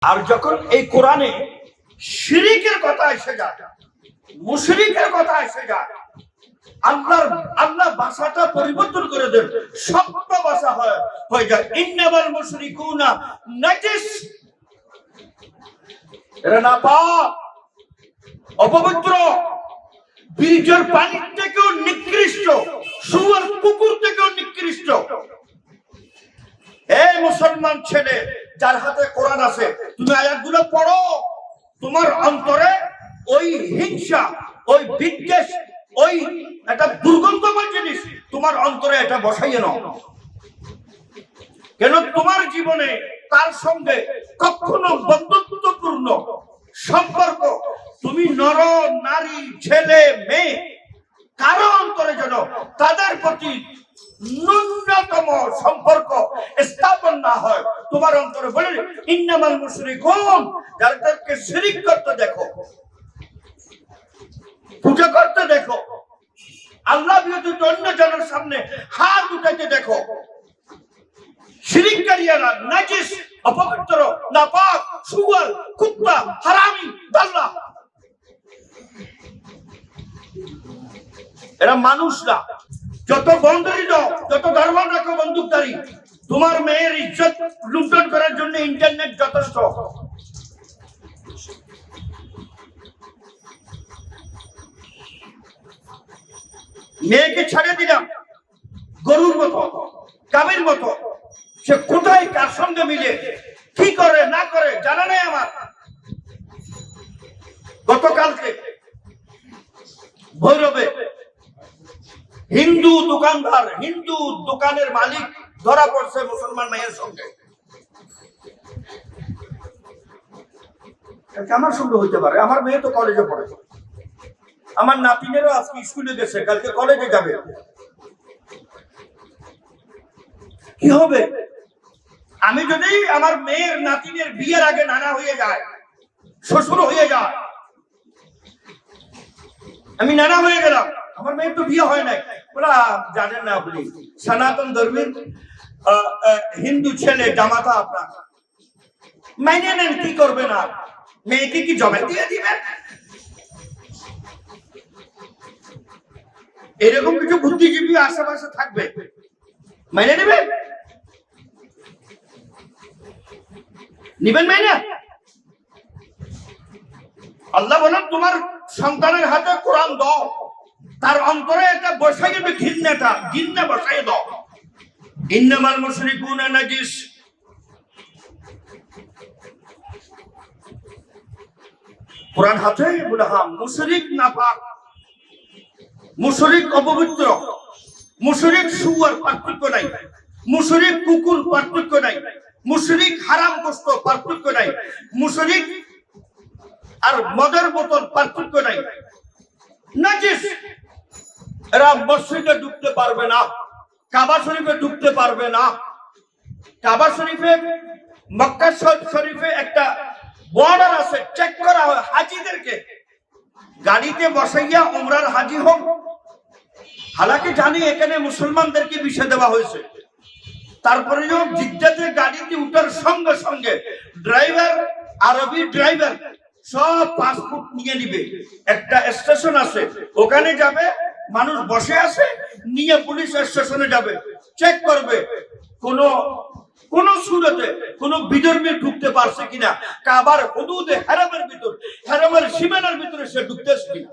আর যখন এই কোরআনে শিরিকের কথা এসে যায়, মুশরিকের কথা এসে যায়, আল্লাহ ভাষাটা পরিবর্তন করে দেন, শব্দ ভাষা হয়ে যায় ইন্নামাল মুশরিকুনা নাজিস, এরা নাপাক, অপবিত্র, বীর্যের পানির থেকেও নিকৃষ্ট, শুয়োর কুকুর থেকেও নিকৃষ্ট। এই মুসলমান ছেলে যার হাতে কোরআন আছে, তুমি আয়াতগুলো পড়ো, তোমার অন্তরে ওই হিংসা, ওই বিদ্বেষ, ওই একটা দুর্গন্ধময় জিনিস তোমার অন্তরে এটা বসাইয়ে নাও। কেন তোমার জীবনে তার সঙ্গে কখনো বন্ধুত্বপূর্ণ সম্পর্ক, তুমি নর নারী ছেলে মেয়ে কারো অন্তরে যেন তাদের প্রতি ন্যূনতম সম্পর্ক স্থাপন না হয়। তোমার অন্তরে বলে ইন্নামাল মুশরিকুন, যাদেরকে শিরিক করতে দেখো, পূজা করতে দেখো, আল্লাহ ব্যতীত অন্য জনের সামনে হাত উঠাইতে দেখো, শিরিককারীরা নাজিস, অপবিত্র, নাপাক, শুয়োর, কুত্তা, হারামি, দাল্লা, এরা মানুষ না। যত বন্ধুরই দাও, যত ধর্ম রাখো বন্দুকধারী, তোমার মেয়ের ইজ্জত লুণ্ঠন করার জন্য ইন্টারনেট যথেষ্ট। মেয়েকে ছেড়ে দিলাম গরুর মতো, কামের মতো, সে কোথায় কার সঙ্গে মিলে কি করে না করে জানা নেই আমার। গতকালকে ভৈরবে হিন্দু দোকানদার, হিন্দু দোকানের মালিক ধরা পড়ছে মুসলমান মেয়ের সঙ্গে। আমার সঙ্গে হইতে পারে, আমার মেয়ে তো কলেজে পড়ে, আমার নাতিনেরও আজকে স্কুলে গেছে, কালকে কলেজে যাবে। কি হবে আমি যদি আমার মেয়ের নাতিনের বিয়ের আগে নানা হয়ে যায়, শ্বশুর হয়ে যায়, আমি নানা হয়ে গেলাম, আমার মেয়ের তো বিয়ে হয় নাই। বলা জানেন না আপনি, সনাতন ধর্মের হিন্দু ছেলে জামাতা আপনার মাইনে নেন, কি করবে না, মেয়েকে কি জমা দিয়ে দিবেন? এরকম কিছু বুদ্ধিজীবী আশেপাশে থাকবে, মাইনে নেবেন? নিবেন মাইনে? আল্লাহ বলেন তোমার সন্তানের হাতে কোরআন দাও, তার অন্তরে এটা বসাই দেবে, ঘৃণা বসাই দাও। ইন্নামাল মুশরিকুনা নাজিস, কোরআন হাতে বলে হ্যাঁ, মুশরিক নাপাক, মুশরিক অপবিত্র, মুশরিক শুয়োর পার্থক্য নাই, মুশরিক কুকুর পার্থক্য নাই, মুশরিক হারামগ্রস্ত পার্থক্য নাই, মুশরিক আর মদের বোতল পার্থক্য নাই, নাজিস। এরা মসজিদে ঢুকতে পারবে না, কাবা শরীফে ঢুকতে পারবে না। কাবা শরীফে, মক্কা শরীফে একটা বর্ডার আছে, চেক করা হয় হাজিদেরকে, গাড়িতে বসাইয়া উমরার হাজি হোক। হালাকি জানি এখানে মুসলমানদেরকে বিষয় দেওয়া হয়েছে, তারপরে জিদ্দাতে গাড়িতে উঠার সঙ্গে সঙ্গে ড্রাইভার, আরবি ড্রাইভার সব পাসপোর্ট নিয়ে নিবে। একটা স্টেশন আছে, ওখানে যাবে, মানুষ বসে আছে, নিয়ে পুলিশ স্টেশনে যাবে, চেক করবে কোন সুরতে কোন বিধর্মী ঢুকতে পারছে কিনা, কাবার হুদুদে হারামের ভিতর, হারামের সীমানার ভিতরে সে ঢুকতেছে কিনা।